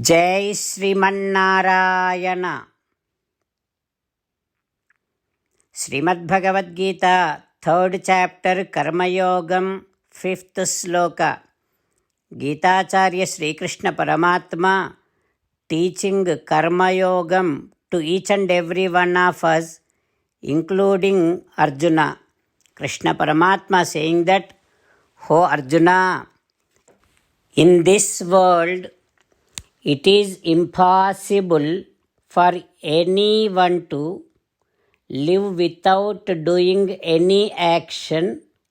జై Srimannarayana. Srimad Bhagavad Gita third chapter కర్మయోగం 5th శ్లోక. గీతాచార్య శ్రీకృష్ణ పరమాత్మ టీచింగ్ కర్మయోగం to each and every one of us, including Arjuna. Krishna Paramatma saying that, "Ho Arjuna, in this world it is impossible for anyone to live without doing any action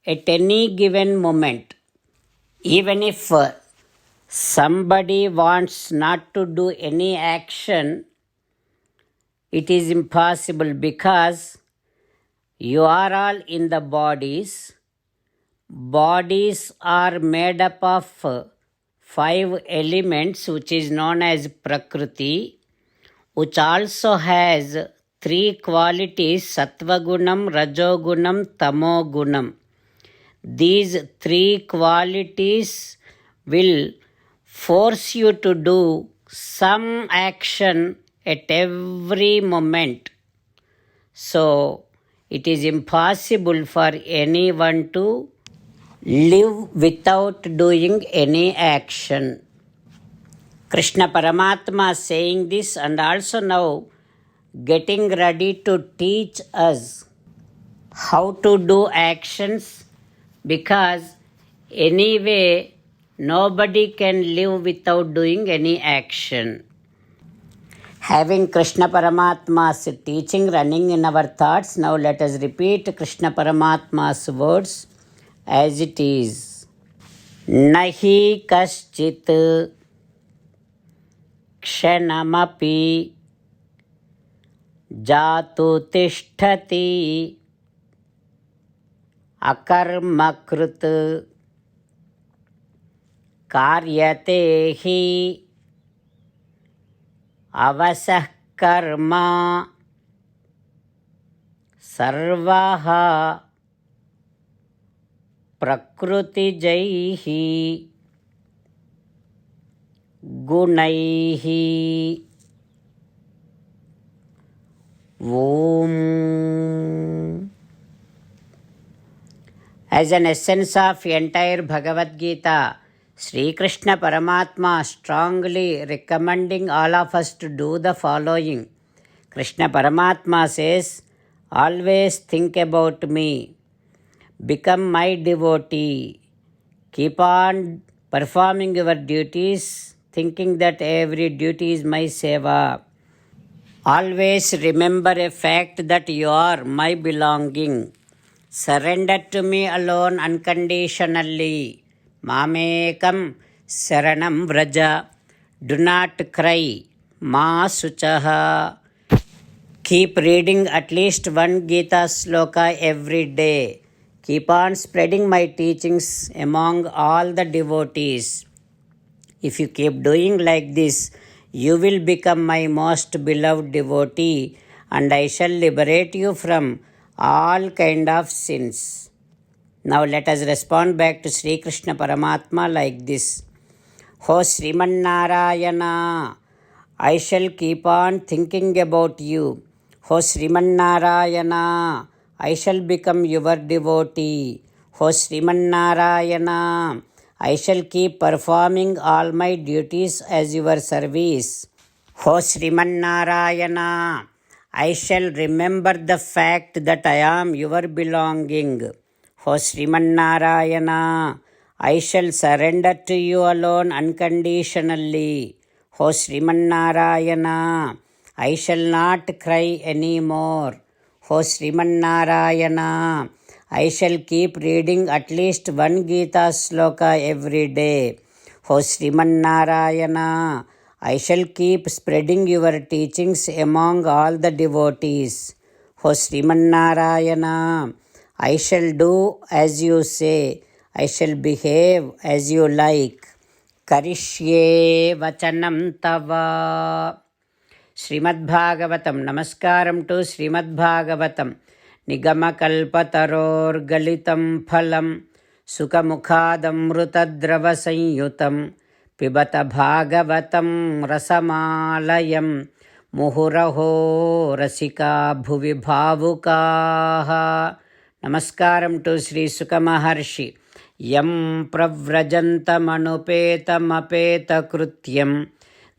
at any given moment. Even if somebody wants not to do any action, it is impossible because you are all in the bodies. Bodies are made up of 5 elements, which is known as Prakriti, which also has 3 qualities, Sattvagunam, Rajogunam, Tamogunam. These 3 qualities will force you to do some action at every moment. So, it is impossible for anyone to live without doing any action." Krishna Paramatma saying this and also now getting ready to teach us how to do actions, because anyway nobody can live without doing any action. Having Krishna Paramatma's teaching running in our thoughts, now let us repeat Krishna Paramatma's words as it is. Nahi kaschit kshanamapi jatu tishtati akarmakrit karyate hi avasah karma sarvaha प्रकृतिजैहि गुणैहि. Om. As an essence of entire Bhagavad Gita, Sri Krishna Paramatma strongly recommending all of us to do the following. Krishna Paramatma says, "Always think about me. Become my devotee. Keep on performing your duties, thinking that every duty is my seva. Always remember a fact that you are my belonging. Surrender to me alone unconditionally. Mamekam saranam vraja. Do not cry. Ma suchaha." Keep reading at least one Gita sloka every day. Keep on spreading my teachings among all the devotees. If you keep doing like this, you will become my most beloved devotee, and I shall liberate you from all kind of sins. Now let us respond back to Sri Krishna Paramatma like this. "Ho Srimannarayana, I shall keep on thinking about you. Ho Srimannarayana, I shall become your devotee. Ho Srimannarayana, I shall keep performing all my duties as your service. Ho Srimannarayana, I shall remember the fact that I am your belonging. Ho Srimannarayana, I shall surrender to you alone unconditionally. Ho Srimannarayana, I shall not cry anymore. Ho Srimannarayana, I shall keep reading at least one Gita sloka every day. Ho Srimannarayana, I shall keep spreading your teachings among all the devotees. Ho Srimannarayana, I shall do as you say. I shall behave as you like. Karishye vachanam tava." Srimad Bhagavatam. నమస్కారం to Srimad Bhagavatam. నిగమకల్పతరోర్గలితం ఫలం సుఖముఖాదమృతద్రవ సంయుతం पिबत भागवतं रसमालयं मुहुरहो रसिका भुवि भावुकाः. Namaskaram to Sri Sukha Maharshi. Yam pravrajantamανupētamapētakrutyam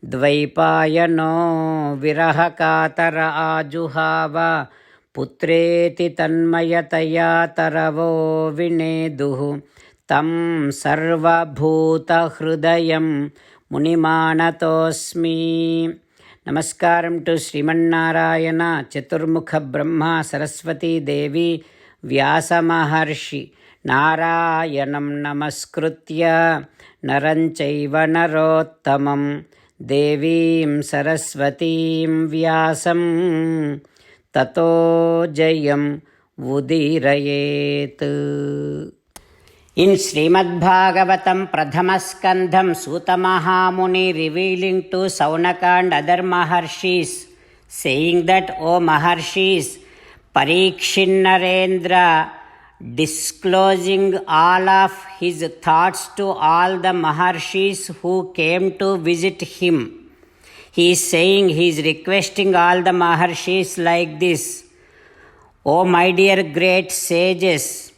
dvaipayano virahakātara ājuhāva putreti tanmayataya taravo vineduhu tam sarvabhuta hrudayam munimanatosmi. Namaskaram to Srimannarayana, Chaturmukha Brahma, Saraswati Devi, Vyasa Maharshi. Narayanam namaskritya naranchaiva narottamam devim saraswatim vyasam tato jayam udirayet. In Srimad Bhagavatam Pradhamaskandham, Suta Mahamuni revealing to Saunaka and other Maharshis, saying that, O Maharshis, Parikshin-Narendra, disclosing all of his thoughts to all the Maharshis who came to visit him. He is saying, he is requesting all the Maharshis like this: O my dear great sages,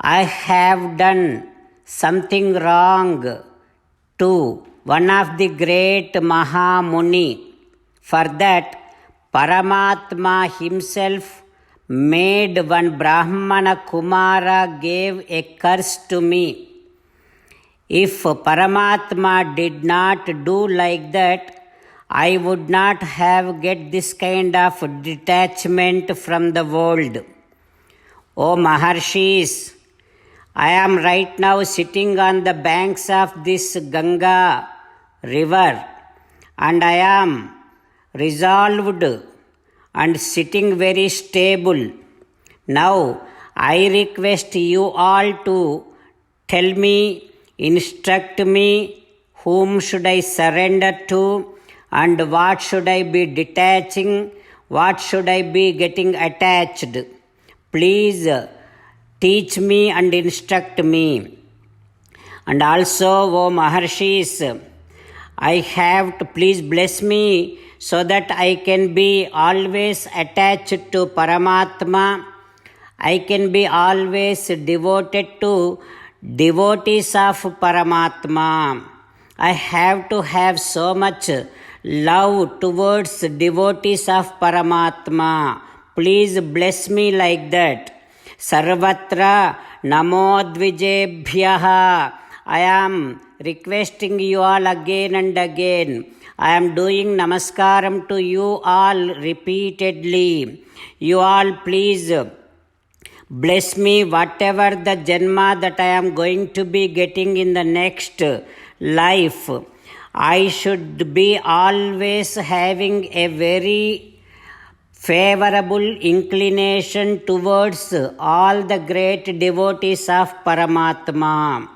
I have done something wrong to one of the great Mahamuni. For that, Paramatma himself made one Brahmana Kumara gave a curse to me. If Paramatma did not do like that, I would not have get this kind of detachment from the world. O Maharshis, I am right now sitting on the banks of this Ganga river, and I am resolved and sitting very stable. Now I request you all to tell me, instruct me, whom should I surrender to, and what should I be detaching, what should I be getting attached. Please teach me and instruct me. And also, O Maharshis, I have to please bless me so that I can be always attached to Paramatma. I can be always devoted to devotees of Paramatma. I have to have so much love towards devotees of Paramatma. Please bless me like that. Sarvatra namodvijebhyaha. I am requesting you all again and again. I am doing namaskaram to you all repeatedly. You all please bless me, whatever the janma that I am going to be getting in the next life. I should be always having a very favorable inclination towards all the great devotees of Paramatma.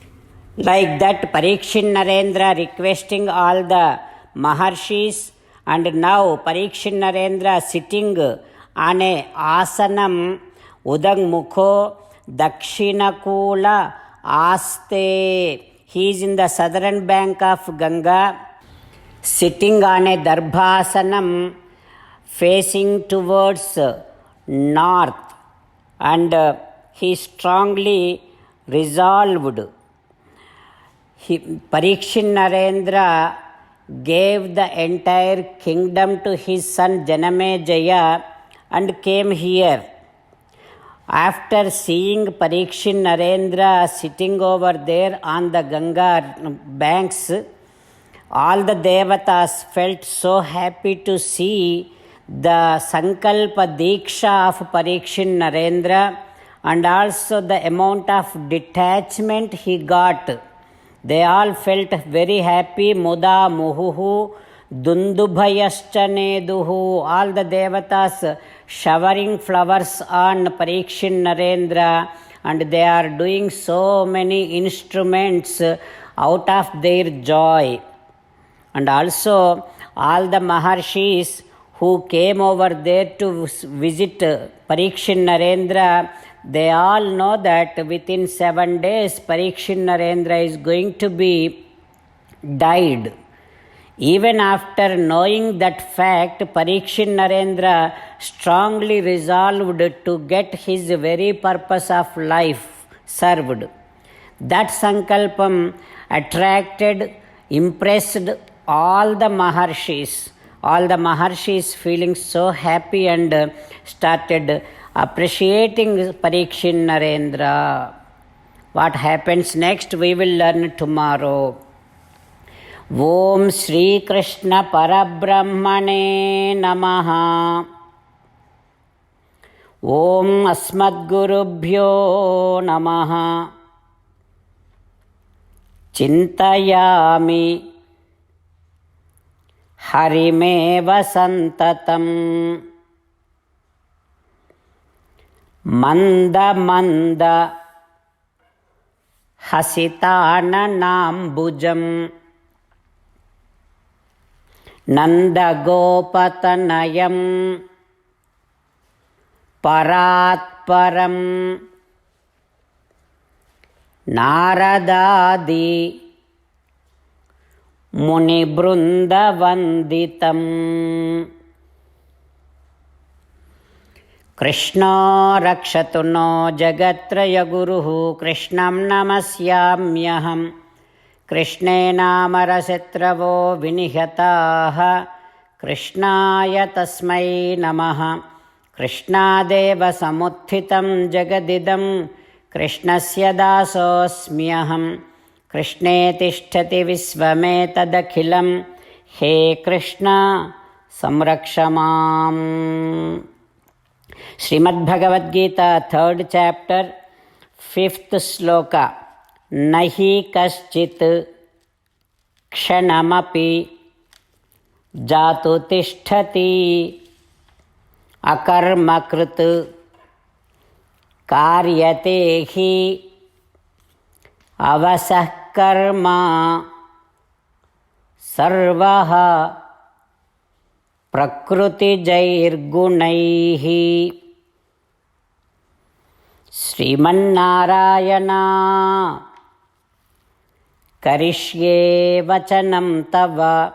Like that, Parikshin-Narendra requesting all the Maharshis, and now Parikshin-Narendra sitting on a asanam udang mukho dakshinakula aste. He is in the southern bank of Ganga, sitting on a darbhasanam facing towards north, and he strongly resolved. Parikshin-Narendra gave the entire kingdom to his son Janamejaya and came here. After seeing Parikshin-Narendra sitting over there on the Ganga banks, all the devatas felt so happy to see the Sankalpa Diksha of Parikshin-Narendra, and also the amount of detachment he got. They all felt very happy. Muda muhuhu dundubhayaschaneduhu. All the devatas showering flowers on Parikshin-Narendra, and they are doing so many instruments out of their joy. And also all the Maharshis who came over there to visit Parikshin-Narendra, they all know that within 7 days Parikshin-Narendra is going to be died. Even after knowing that fact, Parikshit Narendra strongly resolved to get his very purpose of life served. That sankalpam attracted, impressed all the Maharshis. All the Maharshis feeling so happy and started appreciating Parikshit Narendra. What happens next we will learn tomorrow. ఓం శ్రీకృష్ణ పరబ్రహ్మణే నమః. ఓం అస్మద్గురుభ్యో నమః. చింతయామి హరిమేవ సంతతం. మంద మంద హసితాననాంబుజం నందగోపతనయం పరాత్పరం నారదాది మునిబృందవందితం. కృష్ణో రక్షతు no జగత్రయగురుః కృష్ణం నమస్యామ్యహం. కృష్ణేనామరశత్రవో వినిహతాః కృష్ణాయ తస్మై నమః. కృష్ణాదేవ సముత్థితం జగదిదం కృష్ణస్య దాసోऽస్మ్యహం. కృష్ణే తిష్టతి విశ్వమేతదఖిలం హే కృష్ణ సంరక్ష మాం. శ్రీమద్భగవద్గీత 3rd chapter 5th శ్లోక. నహి కశ్చిత్ క్షణమపి జాతు తిష్టతి అకర్మకృత్ కార్యతే హి అవసః కర్మ సర్వః ప్రకృతిజైర్గుణైః. శ్రీమన్నారాయణ కరిష్యే వచనం తవ.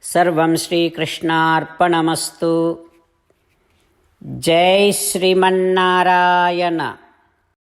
సర్వం శ్రీకృష్ణార్పణమస్తు. జై శ్రీమన్నారాయణ.